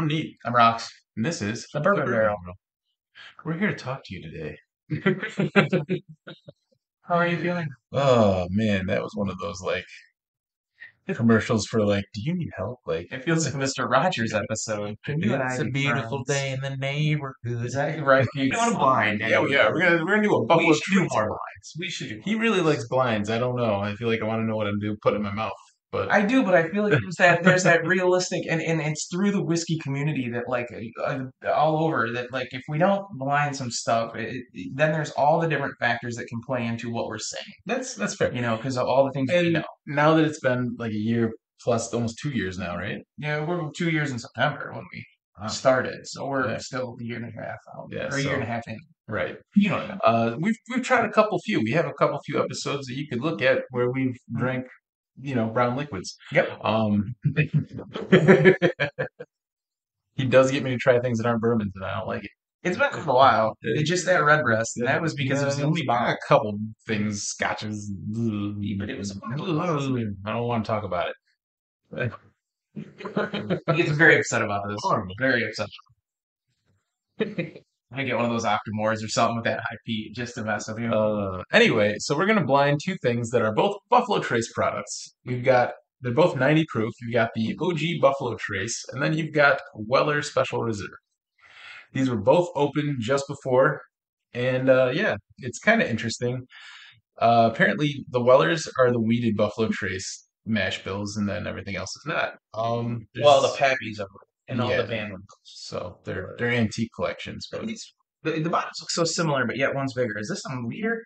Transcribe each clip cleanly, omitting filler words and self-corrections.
Neat, I'm Rocks. and this is The the Bourbon Bourbon Barrel. Barrel. We're here to talk to you today. How are you feeling? Oh man, that was one of those like commercials for like, do you need help? Like, It feels like a Mr. Rogers episode. Can you and I it's a be beautiful friends? day in the neighborhood. Is that right? You're doing a blind Yeah, we are. anyway. We're gonna do a We Buffalo should do Trace more blind. blinds. We should do He more really likes blinds. blinds. I don't know. I feel like I want to know what I'm doing, put in my mouth. But I do, but I feel like there's that realistic and it's through the whiskey community that like all over that like if we don't blind some stuff, then there's all the different factors that can play into what we're saying. that's fair. Because of all the things we know. And now that it's been like a year plus, almost 2 years now, right? Yeah, we're 2 years in September when we Wow. started, so we're Yeah. still a year and a half out, Yeah. or a year and So a half in. right. You know what I mean? We've tried a couple few. We have a couple few episodes that you could look at where we've drank, brown liquids. Yep. Um, he does get me to try things that aren't bourbons, and I don't like it. It's been a while. It's just that red breast, and that was because it was the only bottle. A couple things, scotches, But it was a I bottle. don't want to talk about it. He gets very upset about this. Horrible. Very upset. I get one of those Octomores or something with that high peat just to mess with you. Anyway, so we're gonna blind two things that are both Buffalo Trace products. They're both 90 proof. You've got the OG Buffalo Trace, and then you've got Weller Special Reserve. These were both open just before, and yeah, it's kind of interesting. Apparently, the Wellers are the weeded Buffalo Trace mash bills, and then everything else is not. Well, the Pappies of it, and all Yeah, the band ones. so they're antique collections, but The bottles look so similar, but yet one's bigger. Is this on liter?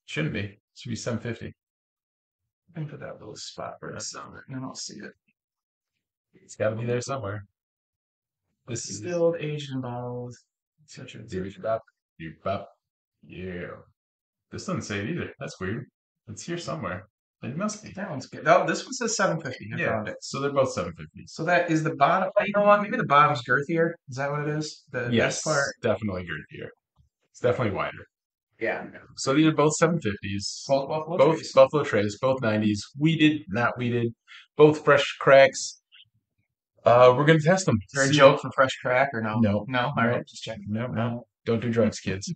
shouldn't be. It should be 750. I can put that little spot where it's on it, and I'll see it. It's got to be there somewhere. This is Distilled, aged in bottles, etc. bop, bop. Yeah. This doesn't say it either. That's weird. It's here somewhere. It must be. That one's good. Oh, this one says 750. I Yeah. found it. So they're both 750s. So that is the bottom. You know what? Maybe the bottom's girthier. Is that what it is? Yes, This part. definitely girthier. It's definitely wider. Yeah. So these are both 750s. Both Buffalo Both Trace. Buffalo Trace, both 90s. Weeded, not weeded. Both fresh cracks. We're gonna test them. Is there a joke for fresh crack or no? No. No. All right, just checking. No. Don't do drugs, kids.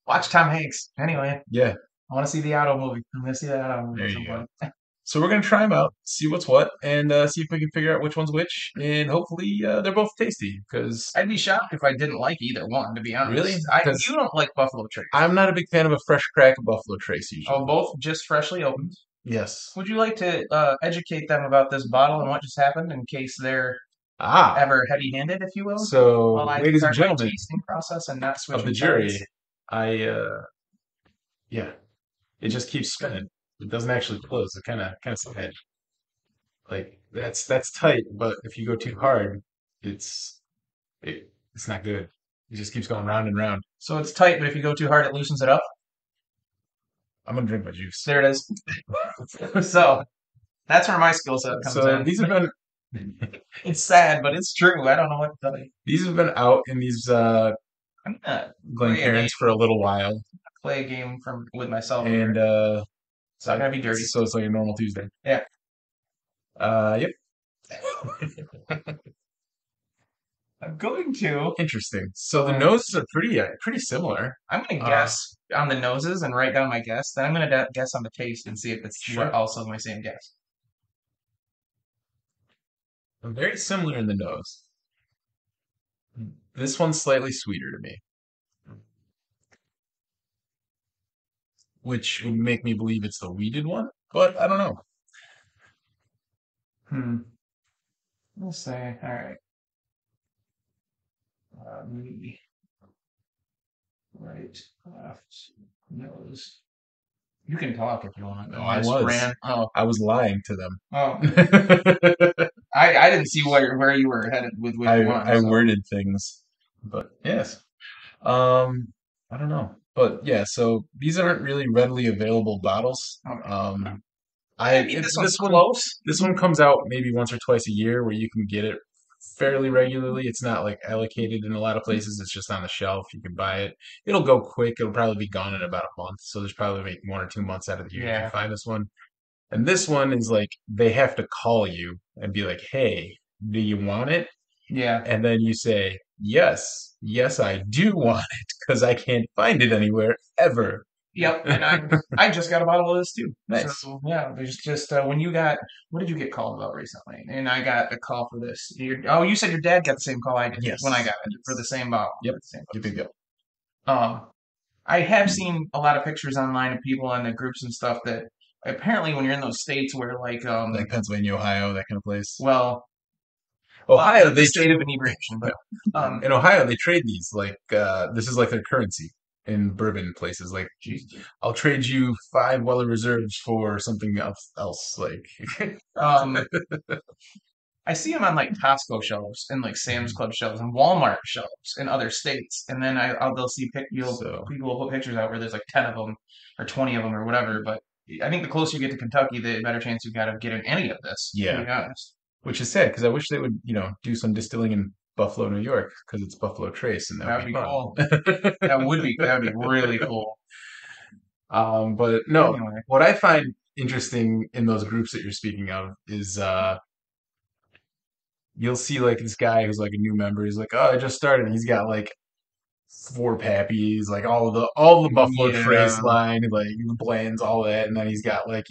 Watch Tom Hanks. Anyway, Yeah, I want to see the Auto movie. I'm gonna see that Auto movie there at you some go. point. So we're gonna try them out, see what's what, and see if we can figure out which one's which, and hopefully they're both tasty. Because I'd be shocked if I didn't like either one, to be honest. really, because You don't like Buffalo Trace. I'm not a big fan of a fresh crack of Buffalo Trace usually. Oh, both just freshly opened. Yes. Would you like to educate them about this bottle and what just happened in case they're Ah, ever heavy-handed, if you will? so While I ladies and start my gentlemen tasting process and not of the switching jury, sides. yeah, it just keeps spinning. It doesn't actually close. It kind of sad. Like that's tight, but if you go too hard, it's it's not good. It just keeps going round and round. So it's tight, but if you go too hard, it loosens it up. I'm gonna drink my juice. There it is. So that's where my skill set comes So in. these have been It's sad, but it's true. I don't know what to tell you. these have been out in these I'm gonna Glencairns for a little while, play a game with myself. and It's not gonna be dirty. so it's like a normal Tuesday. Yeah. Yep. I'm going to. Interesting. So the noses are pretty similar. I'm gonna Uh, guess on the noses and write down my guess. Then I'm gonna guess on the taste and see if it's Sure. also my same guess. Very similar in the nose. This one's slightly sweeter to me, which would make me believe it's the weeded one, but I don't know. Hmm. Let's say, all right. Me, right, left, nose. You can talk if you want. No, I was. Oh, I was lying to them. oh. I didn't see where you were headed with which one. I So. worded things, but yes. I don't know, but yeah. So these aren't really readily available bottles. Okay. I Maybe if this one's this one close. this one comes out maybe once or twice a year where you can get it fairly regularly. It's not like allocated in a lot of places. It's just on the shelf. You can buy it. It'll go quick. It'll probably be gone in about a month. So there's probably like 1 or 2 months out of the year you can Yeah. find this one. And this one is like they have to call you and be like, "Hey, do you want it? Yeah. And then you say, yes, yes, I do want it because I can't find it anywhere ever. Yep. And I just got a bottle of this too. Nice. So yeah, there's just when you got what did you get called about recently? And I got a call for this. You said your dad got the same call I did when I Yes. got it for the Yes. same bottle Yep. at the same Yep. place. Yep. Yep. I have seen a lot of pictures online of people in the groups and stuff that apparently when you're in those states where like Like Pennsylvania, Ohio, that kind of place. well Ohio, the state of inebriation, but in Ohio they trade these like this is like their currency in bourbon places. Like, geez, I'll trade you 5 Weller reserves for something else. Like, um I see them on like Costco shelves and like Sam's Club shelves and Walmart shelves in other states, and then they'll see so people will put pictures out where there's like 10 of them or 20 of them or whatever. But I think the closer you get to Kentucky, the better chance you've got of getting any of this. To yeah, be honest, which is sad because I wish they would do some distilling in Buffalo, New York, because it's Buffalo Trace, and that would that would be be cool. fun. That would be really cool. But no, Anyway, what I find interesting in those groups that you're speaking of is you'll see like this guy who's like a new member. He's like, oh, I just started. And he's got like 4 pappies, like all the Buffalo Trace yeah, line, like the blends, all that, and then he's got like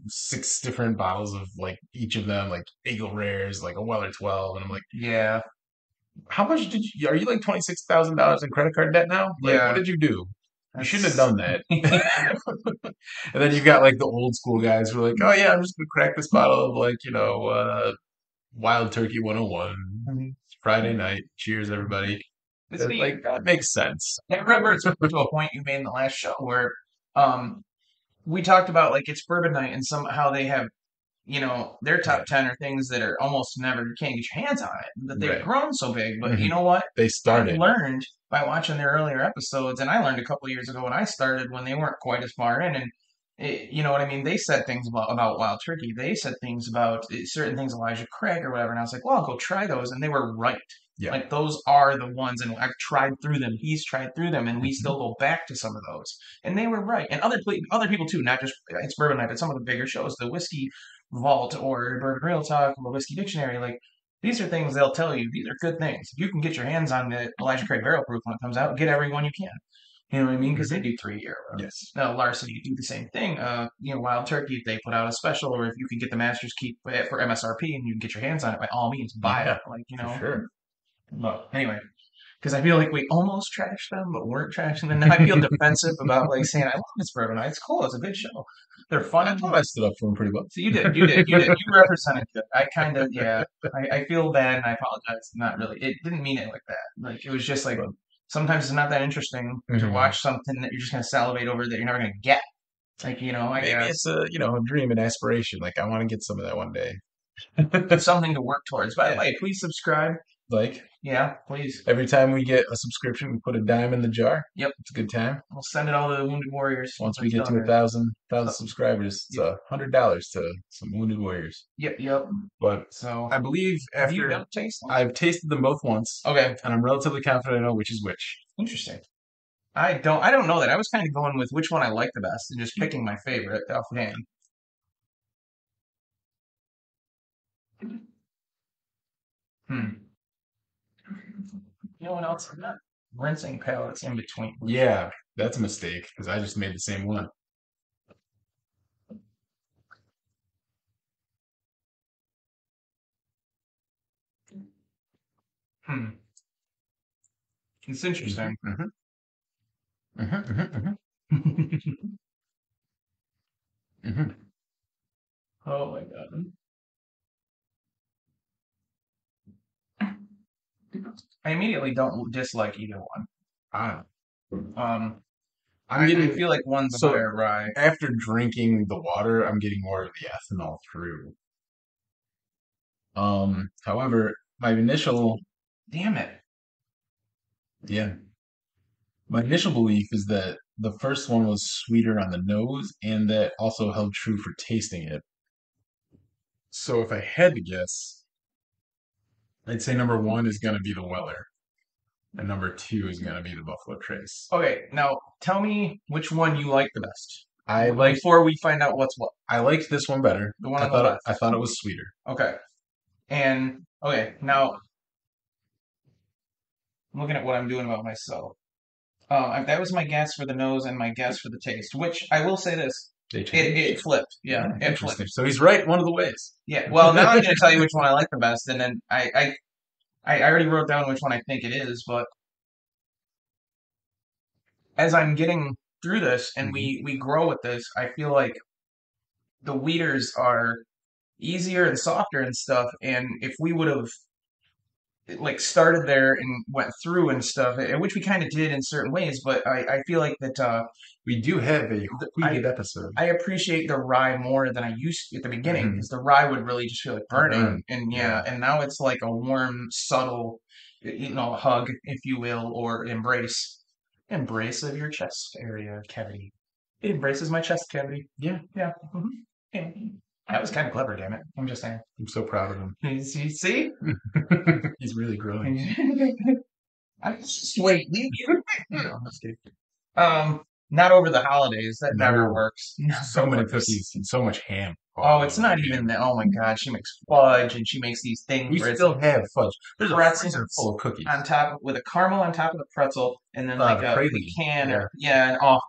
6 different bottles of like each of them, like Eagle Rares, like a Weller 12, and I'm like, yeah, how much did you? Are you like $26,000 in credit card debt now? Like, what yeah. did you do? You shouldn't have That's done that. And then you've got like the old school guys who are like, oh yeah, I'm just gonna crack this bottle of like Wild Turkey 101 Friday night. Cheers, everybody. it's neat. Like that makes sense. I remember it's to a point you made in the last show where um we talked about like it's bourbon night and somehow they have their top Yeah, 10 are things that are almost never you can't get your hands on it that they've right. grown so big. But Hmm. you know what, They I started. learned by watching their earlier episodes, and I learned a couple years ago when I started when they weren't quite as far in, and you know what I mean. They said things about Wild Turkey. They said things about certain things Elijah Craig or whatever, and I was like, well, I'll go try those, and they were right. Yeah. Like those are the ones, and I've tried through them. He's tried through them, and we Hmm. still go back to some of those, and they were right. And other people too, not just it's Bourbon Night, but some of the bigger shows, the Whiskey Vault or Bourbon Real Talk or the Whiskey Dictionary, like these are things they'll tell you. These are good things. If you can get your hands on the Elijah Craig Barrel Proof when it comes out, get every one you can. You know what I mean? Because they Hmm. do 3 year. Yes. Now, Larceny do the same thing. Wild Turkey, if they put out a special, or if you can get the Master's Keep for MSRP and you can get your hands on it, by all means, buy it. Yeah, Like, for sure. But anyway, because I feel like we almost trashed them, but weren't trashing them. Now I feel defensive about like saying I love this Bourbon Night. It's cool. It's a good show. They're I fun. thought I stood up for him pretty well. So you represented good. I kind of, yeah. I feel bad and I apologize. Not really. It didn't mean it like that. Like it was just like But sometimes it's not that interesting to mhm. watch something that you're just gonna salivate over that you're never gonna get. Like I Maybe it's guess a dream and aspiration. Like I want to get some of that one day. something to work towards. By the Yeah. way, please subscribe. Like Yeah, please. every time we get a subscription, we put a dime in the jar. Yep, It's a good time. we'll send it all to the Wounded Warriors once Once we're we get done to a here. thousand subscribers, it's Yep, $100 to some Wounded Warriors. yep. But So, I believe have you after done tasting? I've tasted them both once, Okay, and I'm relatively confident I know which is which. interesting. I don't know that. I was kind of going with which one I like the best and just picking my favorite offhand. Hmm. You know what else? I'm not rinsing palettes in between. Yeah, that's a mistake because I just made the same one. Hmm. It's Hmm. interesting. Hmm. Hmm. Hmm. Hmm. Oh my god. I immediately don't dislike either one. Ah, Um, I'm I getting feel like one's a so higher rye. after drinking the water, I'm getting more of the ethanol through. However, my initial Damn it. yeah, my initial belief is that the first one was sweeter on the nose, and that also held true for tasting it. So if I had to guess, I'd say number one is going to be the Weller, and number two is going to be the Buffalo Trace. Okay, now tell me which one you like the best I like before we find out what's what. I liked this one better. The one I on the thought left. I thought it was sweeter. Okay. And Okay, now I'm looking at what I'm doing about myself. That was my guess for the nose and my guess for the taste, which I will say this. They It changed. flipped. Yeah, it Interesting. flipped. So he's right one of the ways. Yeah. Well, now I'm going to tell you which one I like the best, and then I already wrote down which one I think it is, but as I'm getting through this and Mhm. we grow with this, I feel like the weeders are easier and softer and stuff, and if we would have like started there and went through and stuff, which we kind of did in certain ways, but I feel like that We do have a I wheated episode. I appreciate the rye more than I used to at the beginning Hmm. because the rye would really just feel like burning, Burn. and Yeah. yeah, and now it's like a warm, subtle, hug, if you will, or embrace of your chest area cavity. It embraces my chest cavity. Yeah. Yeah. Yeah. That was kind of clever, damn it. I'm just saying. I'm so proud of him. You see? He's really growing. I'm just wait. No, I'm just kidding. Not over the holidays. That never No. works. So Never many works. cookies and so much ham. Oh, it's not Man. even that. Oh my God, she makes fudge and she makes these things We where it's still have fudge. There's a freezer pretzels full of cookies. on top with a caramel on top of the pretzel, and then like The a praline. pecan Yeah. or yeah, and oh,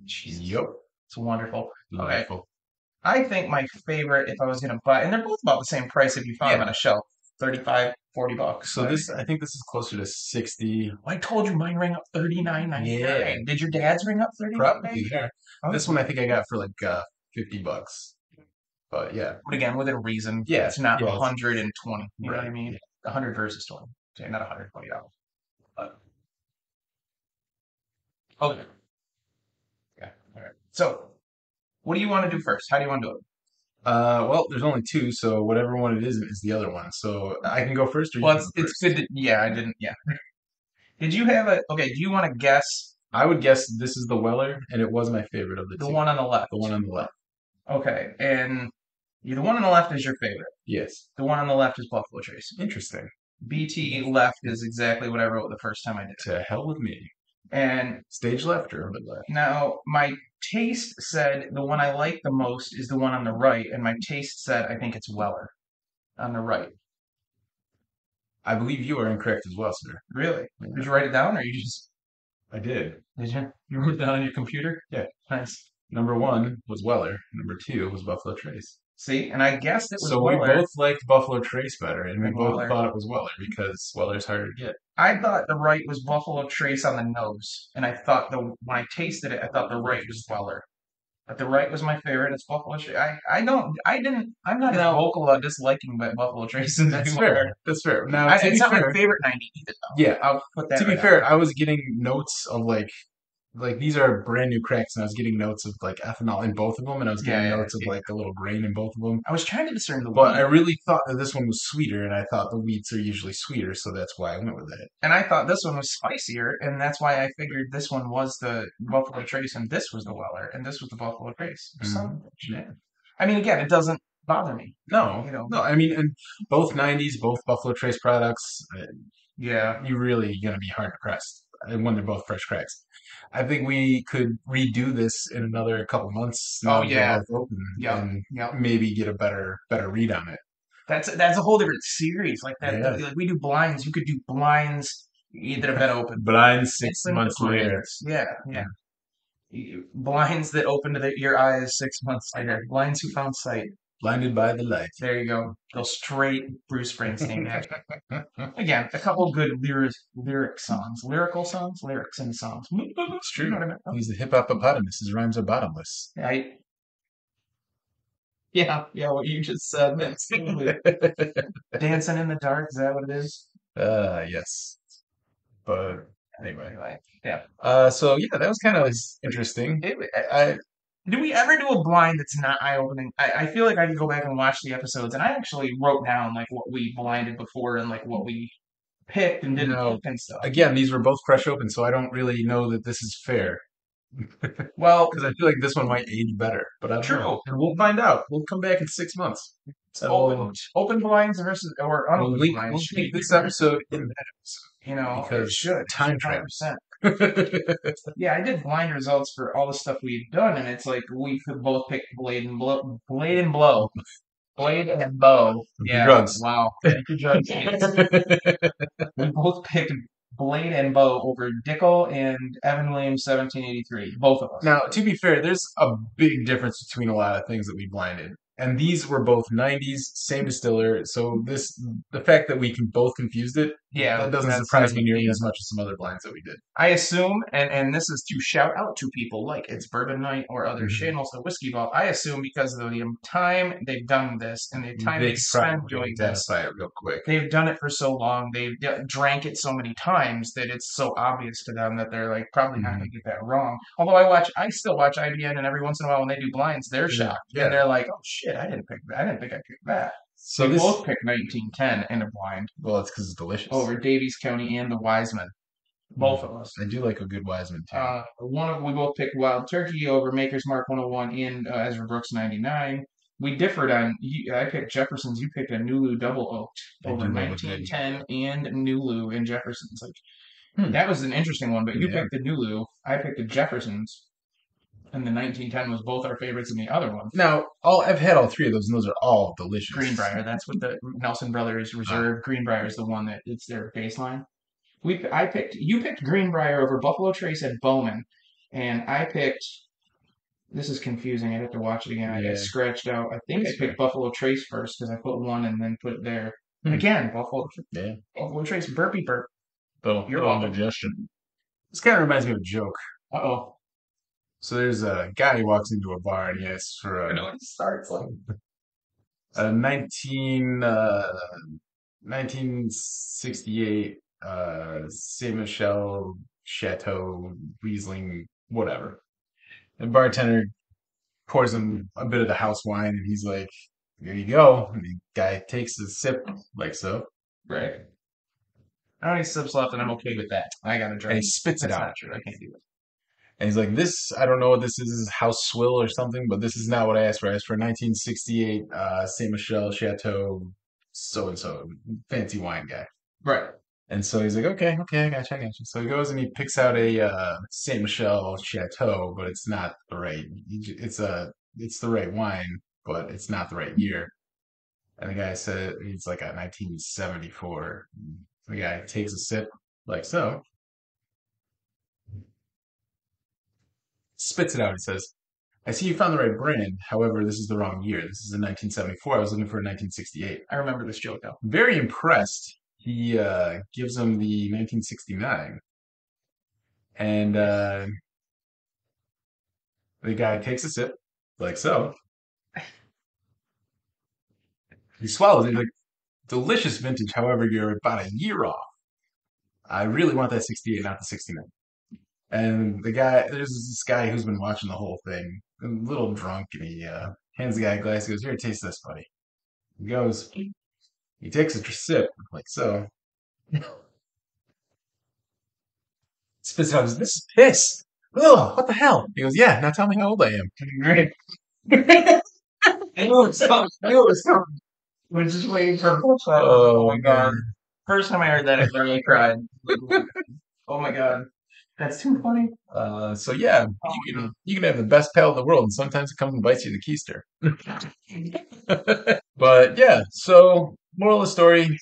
Jesus, Yep. it's wonderful. Okay, Delightful. I think my favorite if I was gonna buy, and they're both about the same price if you found them Yeah. on a shelf, 35, $40. So this, I think this is closer to 60. I told you mine rang up 39.99. Yeah. Did your dad's ring up 39.99? Probably there. This one I think I got for like $50. But yeah. But again, within reason, Yeah. it's not Yeah. 120. You know what I Right. mean? Yeah. 100 versus 20. So not $120. But, okay. Yeah. All right. So, what do you want to do first? How do you want to do it? Well, there's only two, so whatever one it is the other one. So I can go first, or you Well, can go it's good first. to, yeah, I didn't, yeah. Did you have a, okay, do you want to guess I would guess this is the Weller, and it was my favorite of the the two. one on the left? The one on the left. Okay, and the one on the left is your favorite. Yes. The one on the left is Buffalo Trace. Interesting. BT left is exactly what I wrote the first time I did it. To hell with me. And Stage left or mid left? now my taste said the one I like the most is the one on the right, and my taste said I think it's Weller on the right. I believe you are incorrect as well, sir. Really? Yeah. Did you write it down, or you just I did. did you? You wrote it down on your computer? Yeah. Nice. Number one was Weller. Number two was Buffalo Trace. See, and I guessed it was So we Weller. both liked Buffalo Trace better, and we And both Weller. thought it was Weller because Weller's harder to get. I thought the right was Buffalo Trace on the nose, and I thought the when I tasted it, I thought the right was Weller. But the right was my favorite. It's Buffalo Trace. I'm not as No. vocal about disliking Buffalo Trace as That's you fair. are. That's fair. Now, to It's be not my fair, favorite 90 either, though. yeah. I'll put that To be right out fair, there. I was getting notes of like these are brand new cracks, and I was getting notes of like ethanol in both of them, and I was getting Yeah, notes of like a little grain in both of them. I was trying to discern the But I wheat, really thought that this one was sweeter, and I thought the wheats are usually sweeter, so that's why I went with it. and I thought this one was spicier, and that's why I figured this one was the Buffalo Trace, and this was the Weller, and this was the Buffalo Trace. Mhm. Yeah. I mean, again, it doesn't bother me. No, You know. no. I mean, and both '90s, both Buffalo Trace products, Yeah. you're really gonna be hard pressed when they're both fresh cracks. I think we could redo this in another couple months now Oh that they're yeah. both open, Yep. and Yep. maybe get a better read on it. That's a whole different series. Like that. Yeah. Like we do blinds. You could do blinds that have been open. Blind 6 months later. Blinds. Yeah. Yeah. Blinds that open to your eyes 6 months later. Blinds who found sight. Blinded by the light. There you go. Go straight Bruce Springsteen. Again, a couple good lyric songs, lyrical songs, lyrics in songs. It's true. You know what I mean? He's the hip hoppopotamus. His rhymes are bottomless. Yeah, what you just said. Absolutely. Dancing in the dark, is that what it is? Yes. But anyway. Anyway, yeah. So yeah, that was kind of interesting. I Do we ever do a blind that's not eye-opening? I feel like I could go back and watch the episodes, and I actually wrote down like what we blinded before and like what we picked and didn't No. pick and stuff. Again, these were both fresh open, so I don't really know that this is fair Well, because I feel like this one might age better, but I don't true. know. And we'll find out. We'll come back in 6 months. Open blinds versus or We'll unopened link, blinds we'll should link be this episode in that you know, it because should time 100%. travel. Yeah, I did blind results for all the stuff we've done, and it's like we could both pick Blade and Blow. Blade and Blow. Blade and Bow. Yeah. Drugs. Wow. Thank you, Judge. We both picked Blade and Bow over Dickel and Evan Williams 1783. Both of us. Now, to be fair, there's a big difference between a lot of things that we blinded. And these were both 90s, same distiller. So the fact that we can both confused it, Yeah, that doesn't that's surprise not me nearly unique. as much as some other blinds that we did. I assume, and this is to shout out to people like it's Bourbon Night or other Mhm. channels, the Whiskey Vault. I assume because of the time they've done this and the time They they could spent probably doing this, identify it real quick. they've done it for so long, drank it so many times that it's so obvious to them that they're like probably not Mhm. going to get that wrong. Although I still watch IBN, and every once in a while when they do blinds, they're shocked and Yeah. they're like, "Oh shit, I didn't pick that. I didn't think I picked that." So We this, both picked 1910 in a blind well, it's because it's delicious. over Davies County and the Wiseman. Both of us. I do like a good Wiseman too. We both picked Wild Turkey over Maker's Mark 101 and Ezra Brooks 99. We differed on. I picked Jefferson's. You picked a Nulu Double Oaked I over do love a good. 1910 and Nulu and Jefferson's. Like Hmm. that was an interesting one. But you Yeah. picked the Nulu. I picked the Jefferson's, and the 1910 was both our favorites in the other one. Now, I've had all three of those, and those are all delicious. Greenbrier. That's what the Nelson Brothers Reserve. Greenbrier is the one that it's their baseline. You picked Greenbrier over Buffalo Trace at Bowman, and I picked. This is confusing. I have to watch it again. I got scratched out. I think I picked Buffalo Trace first because I put one and then put it there. Again, Buffalo Trace burpee burp. You're welcome. Digestion. This kind of reminds me of a joke. Uh-oh. So there's a guy who walks into a bar and he asks for I know it starts like. a 1968 Saint Michel Chateau Riesling, whatever. The bartender pours him a bit of the house wine, and he's like, "Here you go." And the guy takes a sip, like so, Right. I don't need sips left, and I'm okay with that. I got to and drink. he spits it That's out. not true. I can't do it. And he's like, "This, I don't know what this is. This is House Swill or something, but this is not what I asked for. I asked for 1968 Saint Michel Chateau, so and so, fancy wine guy." Right. And so he's like, okay, I got you. So he goes and he picks out a Saint Michel Chateau, but it's not the right. It's the right wine, but it's not the right year. And the guy said it's like a 1974. The guy takes a sip, like so, spits it out. He says, "I see you found the right brand. However, this is the wrong year. This is a 1974. I was looking for a 1968." I remember this joke though. Very impressed. He gives him the 1969. And the guy takes a sip, like so. He swallows it. He's like, "Delicious vintage. However, you're about a year off. I really want that 68, not the 69." And there's this guy who's been watching the whole thing, a little drunk, and he hands the guy a glass. He goes, "Here, taste this, buddy." He goes, he takes a sip, like so. Spits it out. He goes, "This is piss. Ugh, what the hell?" He goes, "Yeah, now tell me how old I am." Great. I knew it was coming. I knew it was coming. We're just waiting for. Oh my god! First time I heard that, I literally cried. Oh my god, that's too funny. So yeah, Oh you can have the best pal in the world, and sometimes it comes and bites you in the keister. But yeah, so moral of the story: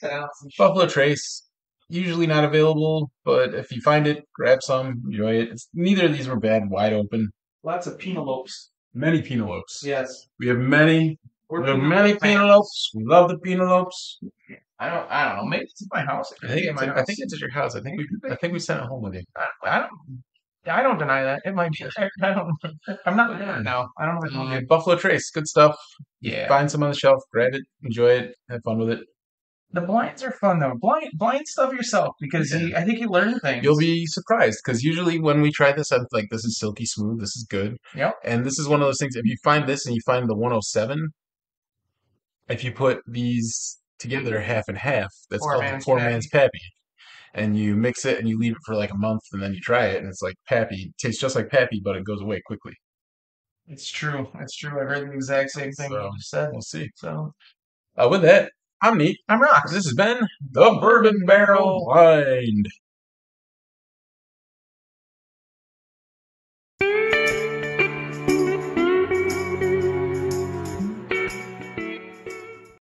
Buffalo Trace, usually not available, but if you find it, grab some, enjoy it. Neither of these were bad, wide open. Lots of penalopes. Many penalopes. Yes. We have many. We have many penalopes. We love the penalopes. I don't know. Maybe it's at my house. I think it's at your house. I think we sent it home with you. I don't deny that. It might be. I don't. I'm not there now. I don't know. Buffalo Trace, good stuff. Yeah. Find some on the shelf, grab it, enjoy it, have fun with it. The blinds are fun though. Blind stuff yourself because I think you learn things. You'll be surprised because usually when we try this, I'm like, "This is silky smooth. This is good." Yep. And this is one of those things. If you find this and you find the 107, if you put these together half and half, that's called the poor man's pappy. And you mix it and you leave it for like a month and then you try it and it's like pappy. It tastes just like pappy, but it goes away quickly. It's true. It's true. I heard the exact same thing you just said. We'll see. So with that, I'm Neat. I'm Rox. This has been the Bourbon Barrel Blind.